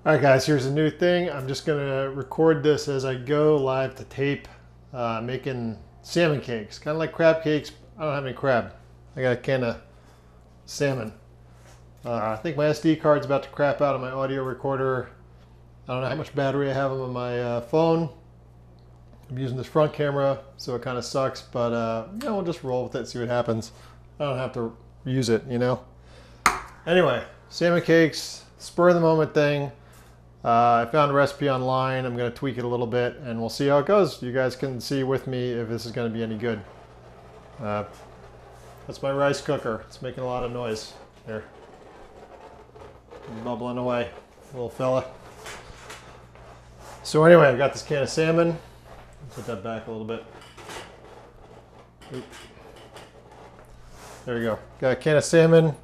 All right, guys, here's a new thing. I'm just gonna record this as I go live to tape, making salmon cakes. Kind of like crab cakes. I don't have any crab. I got a can of salmon. I think my SD card's about to crap out on my audio recorder. I don't know how much battery I have on my phone. I'm using this front camera, so it kind of sucks, but yeah, we'll just roll with it, see what happens. I don't have to use it, you know? Anyway, salmon cakes, spur of the moment thing. I found a recipe online. I'm going to tweak it a little bit and we'll see how it goes. You guys can see with me if this is going to be any good. That's my rice cooker. It's making a lot of noise. There. Bubbling away, little fella. So anyway, I got this can of salmon. Put that back a little bit. Oop. There we go. Got a can of salmon.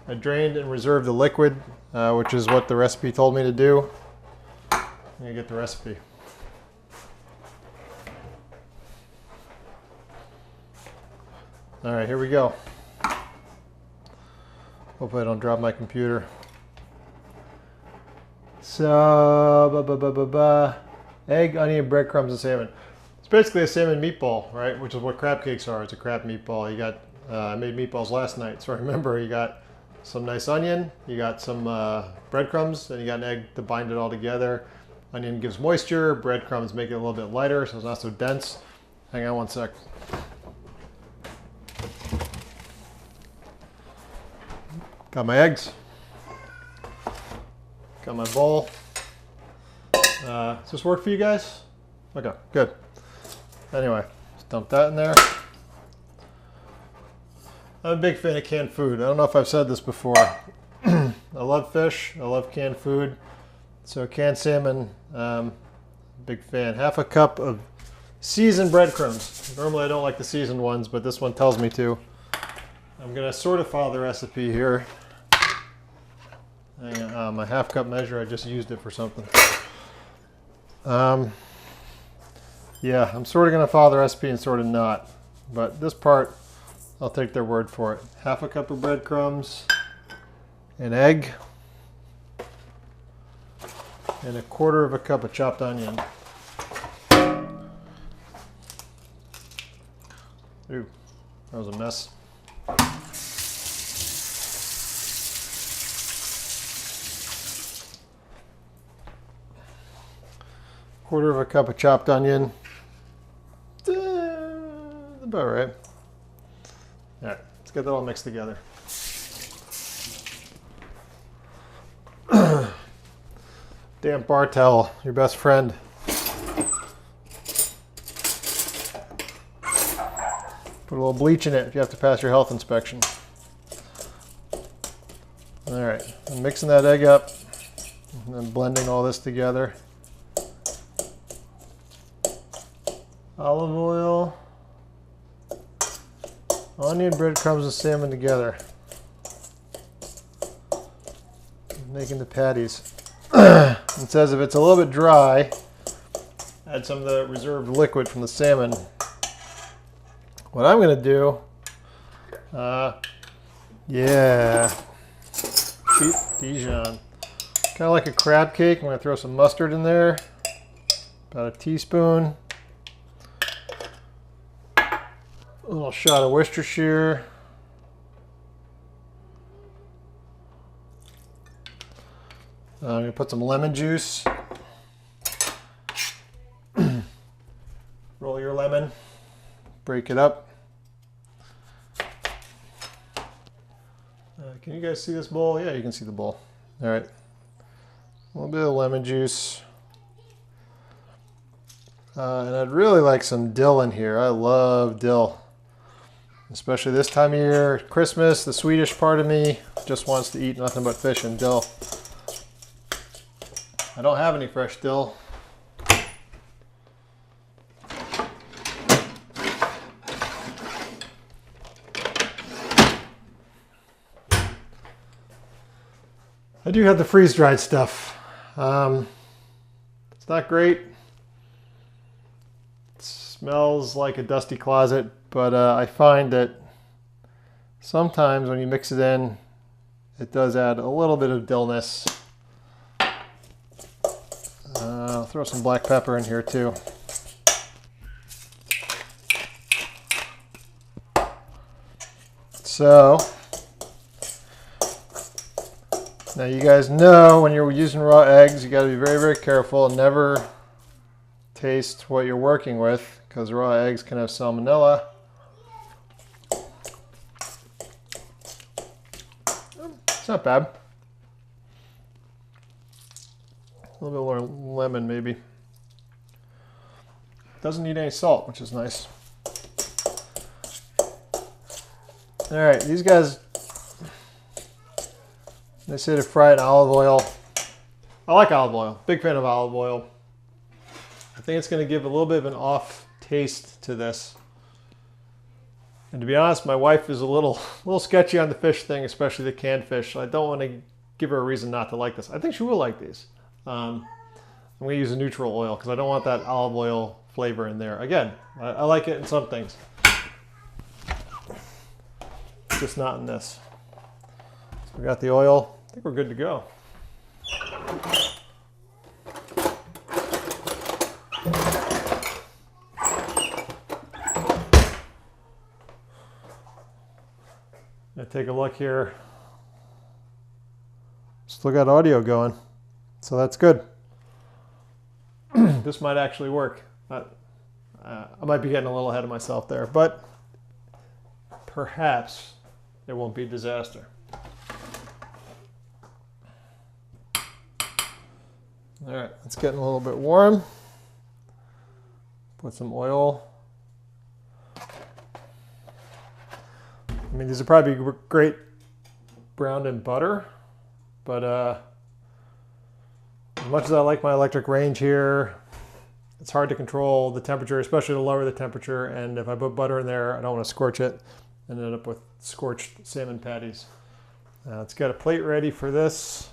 I drained and reserved the liquid, which is what the recipe told me to do. I'm gonna get the recipe. All right, here we go. Hopefully I don't drop my computer. So, egg, onion, breadcrumbs, and salmon. It's basically a salmon meatball, right? Which is what crab cakes are. It's a crab meatball. You got, I made meatballs last night, so remember you got some nice onion, you got some breadcrumbs, and you got an egg to bind it all together. Onion gives moisture, breadcrumbs make it a little bit lighter so it's not so dense. Hang on one sec. Got my eggs. Got my bowl. Does this work for you guys? Okay, good. Anyway, just dump that in there. I'm a big fan of canned food. I don't know if I've said this before. I love fish. I love canned food. So canned salmon, big fan. Half a cup of seasoned breadcrumbs. Normally I don't like the seasoned ones, but this one tells me to. I'm going to sort of follow the recipe here. My half cup measure, I just used it for something. Yeah, I'm sort of going to follow the recipe and sort of not. But this part, I'll take their word for it. Half a cup of breadcrumbs, an egg, and a quarter of a cup of chopped onion. Ooh, that was a mess. Quarter of a cup of chopped onion. About right. All right, let's get that all mixed together. Damp bar towel, your best friend. Put a little bleach in it if you have to pass your health inspection. All right, I'm mixing that egg up and then blending all this together. Olive oil, onion, breadcrumbs, and salmon together. Making the patties. It says if it's a little bit dry, add some of the reserved liquid from the salmon. What I'm going to do, yeah, cheap Dijon. Kind of like a crab cake. I'm going to throw some mustard in there, about a teaspoon. A little shot of Worcestershire. I'm going to put some lemon juice. Roll your lemon. Break it up. Can you guys see this bowl? Yeah, you can see the bowl. All right. A little bit of lemon juice. And I'd really like some dill in here. I love dill. Especially this time of year, Christmas, the Swedish part of me just wants to eat nothing but fish and dill. I don't have any fresh dill. I do have the freeze-dried stuff. It's not great. It smells like a dusty closet, but I find that sometimes when you mix it in, it does add a little bit of dillness. I'll throw some black pepper in here too. So, now you guys know when you're using raw eggs, you got to be very, very careful and never taste what you're working with, because raw eggs can have salmonella. It's not bad. A little bit more lemon maybe. Doesn't need any salt, which is nice. All right, these guys, they say to fry it in olive oil. I like olive oil, big fan of olive oil. I think it's going to give a little bit of an off taste to this. And to be honest, my wife is a little sketchy on the fish thing, especially the canned fish. So I don't want to give her a reason not to like this. I think she will like these. I'm going to use a neutral oil because I don't want that olive oil flavor in there. Again, I like it in some things. Just not in this. So we got the oil. I think we're good to go. Take a look here. Still got audio going, so that's good. This might actually work. I might be getting a little ahead of myself there, but perhaps it won't be a disaster. All right, it's getting a little bit warm. Put some oil. I mean, these would probably be great browned in butter, but as much as I like my electric range here, it's hard to control the temperature, especially to lower the temperature. And if I put butter in there, I don't want to scorch it and end up with scorched salmon patties. Let's get a plate ready for this.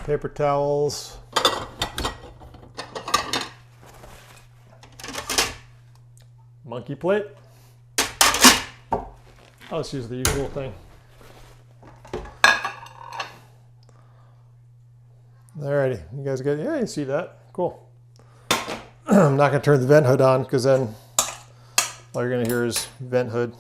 Paper towels. Monkey plate. I'll just use the usual thing. Alrighty, you guys get, yeah, you see that. Cool. I'm not going to turn the vent hood on because then all you're going to hear is vent hood.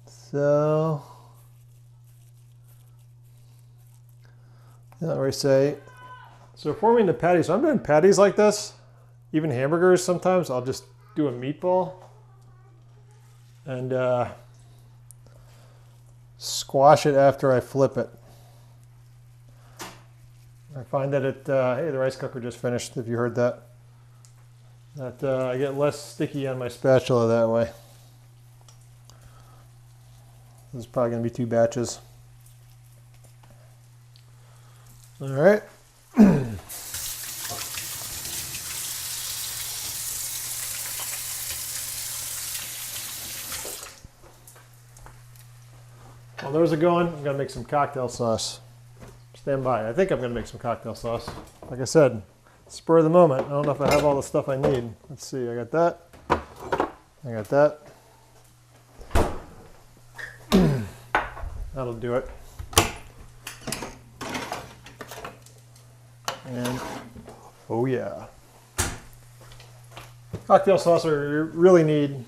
So, I already say, so forming the patties. So I'm doing patties like this. Even hamburgers sometimes, I'll just do a meatball and squash it after I flip it. I find that it, hey, the rice cooker just finished, if you heard that. That I get less sticky on my spatula that way. This is probably going to be 2 batches. All right. While those are going, I'm going to make some cocktail sauce. Stand by. I think I'm going to make some cocktail sauce. Like I said, spur of the moment. I don't know if I have all the stuff I need. Let's see. I got that. I got that. That'll do it. And, oh yeah. Cocktail sauce we really need.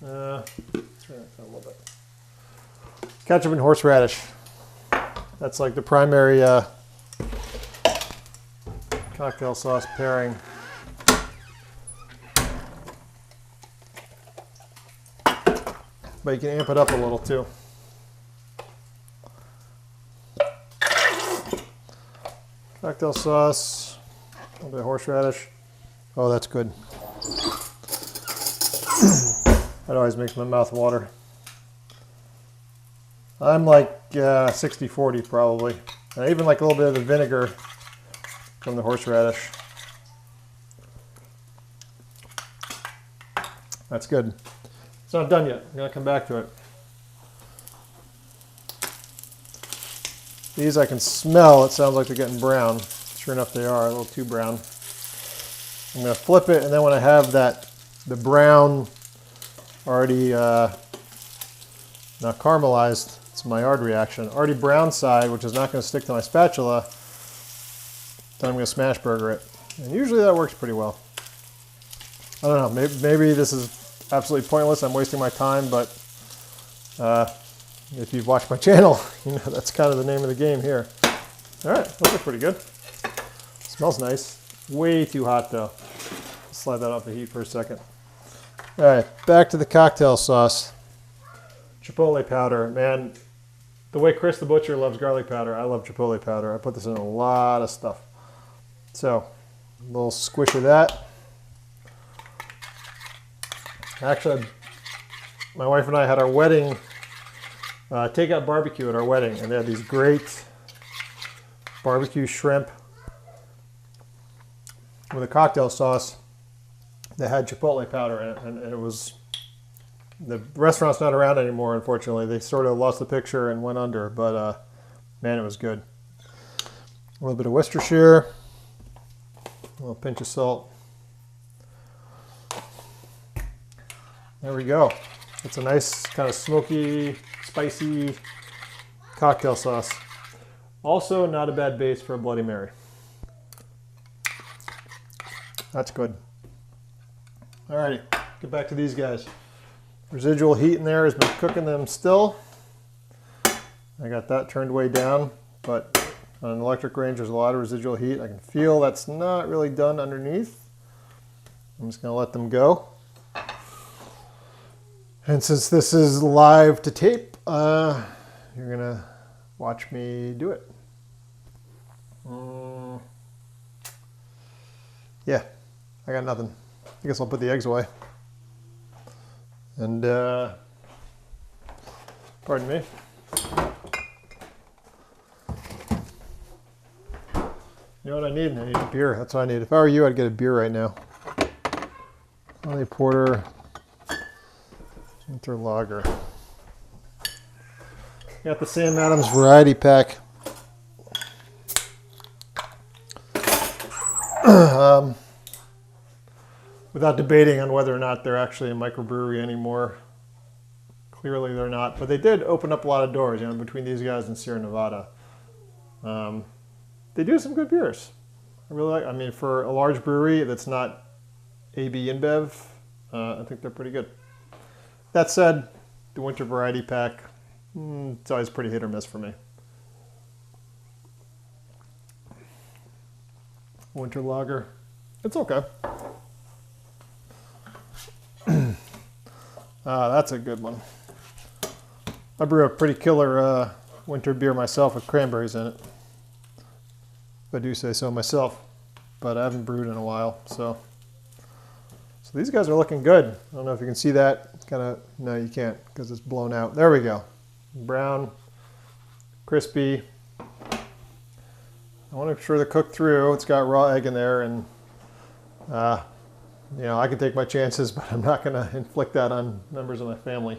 Let's turn it down a little bit. Ketchup and horseradish. That's like the primary cocktail sauce pairing. But you can amp it up a little too. Cocktail sauce, a little bit of horseradish. Oh, that's good. That always makes my mouth water. I'm like 60-40 probably. I even like a little bit of the vinegar from the horseradish. That's good. It's not done yet. I'm going to come back to it. These I can smell. It sounds like they're getting brown. Sure enough, they are a little too brown. I'm going to flip it, and then when I have that, the brown already Now caramelized, it's my Maillard reaction. Already brown side, which is not going to stick to my spatula. Then I'm going to smash burger it. And usually that works pretty well. I don't know, maybe this is absolutely pointless. I'm wasting my time, but if you've watched my channel, you know that's kind of the name of the game here. All right, those are pretty good. Smells nice. Way too hot though. Slide that off the heat for a second. All right, back to the cocktail sauce. Chipotle powder. Man, the way Chris the Butcher loves garlic powder, I love chipotle powder. I put this in a lot of stuff. So, a little squish of that. Actually, my wife and I had our wedding, takeout barbecue at our wedding, and they had these great barbecue shrimp with a cocktail sauce that had chipotle powder in it, and it was, the restaurant's not around anymore, unfortunately. They sort of lost the picture and went under, but man, it was good. A little bit of Worcestershire, a little pinch of salt. There we go. It's a nice kind of smoky, spicy cocktail sauce. Also, not a bad base for a Bloody Mary. That's good. Alrighty, get back to these guys. Residual heat in there has been cooking them still. I got that turned way down, but on an electric range there's a lot of residual heat. I can feel that's not really done underneath. I'm just going to let them go. And since this is live to tape, you're going to watch me do it. Yeah, I got nothing. I guess I'll put the eggs away. And, pardon me. You know what I need? I need a beer. That's what I need. If I were you, I'd get a beer right now. Only porter. Winter lager. Got the Sam Adams variety pack. Without debating on whether or not they're actually a microbrewery anymore. Clearly they're not, but they did open up a lot of doors, you know, between these guys and Sierra Nevada. They do some good beers. I really like, I mean, for a large brewery that's not AB InBev, I think they're pretty good. That said, the winter variety pack, it's always pretty hit or miss for me. Winter lager, it's okay. That's a good one. I brew a pretty killer winter beer myself with cranberries in it. If I do say so myself, but I haven't brewed in a while, so these guys are looking good. I don't know if you can see that. It's kind of, no, you can't because it's blown out. There we go. Brown, crispy. I want to make sure they're cooked through. It's got raw egg in there, and you know, I can take my chances, but I'm not going to inflict that on members of my family.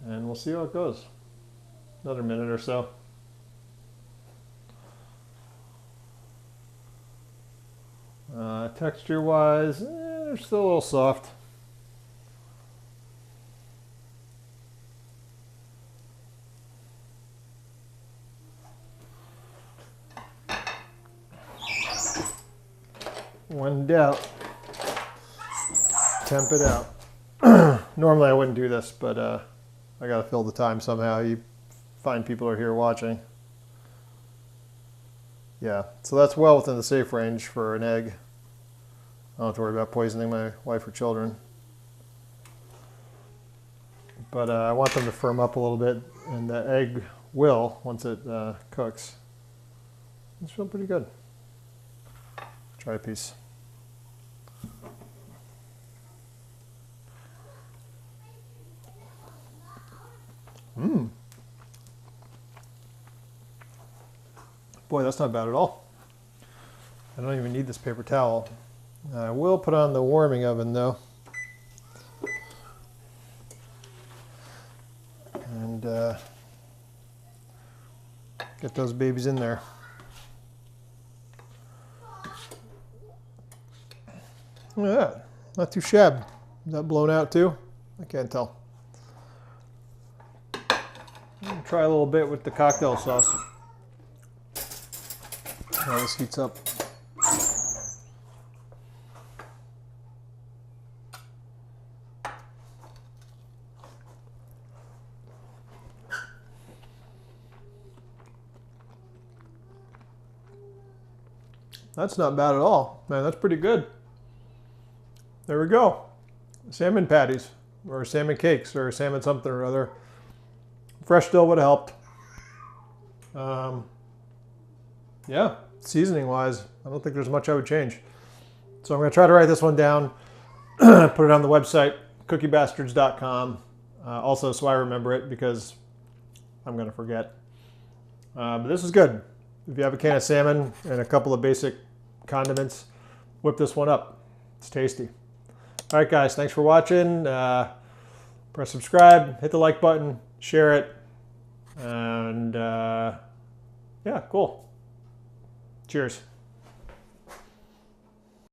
And we'll see how it goes. Another minute or so. Texture-wise, they're still a little soft. When in doubt, temp it out. Normally I wouldn't do this, but I gotta fill the time somehow. You find people are here watching. Yeah, so that's well within the safe range for an egg. I don't have to worry about poisoning my wife or children. But I want them to firm up a little bit, and the egg will once it cooks. It's feeling pretty good. Try a piece. Boy, that's not bad at all. I don't even need this paper towel. I will put on the warming oven though. And get those babies in there. Look at that. Not too shabby. Is that blown out too? I can't tell. Try a little bit with the cocktail sauce. While this heats up. That's not bad at all. Man, that's pretty good. There we go. Salmon patties, or salmon cakes, or salmon something or other. Fresh dough would have helped. Yeah, seasoning wise, I don't think there's much I would change. So I'm going to try to write this one down, put it on the website, cookiebastards.com. Also, so I remember it, because I'm going to forget. But this is good. If you have a can of salmon and a couple of basic condiments, whip this one up. It's tasty. All right, guys, thanks for watching. Press subscribe, hit the like button, share it, and yeah, cool. Cheers.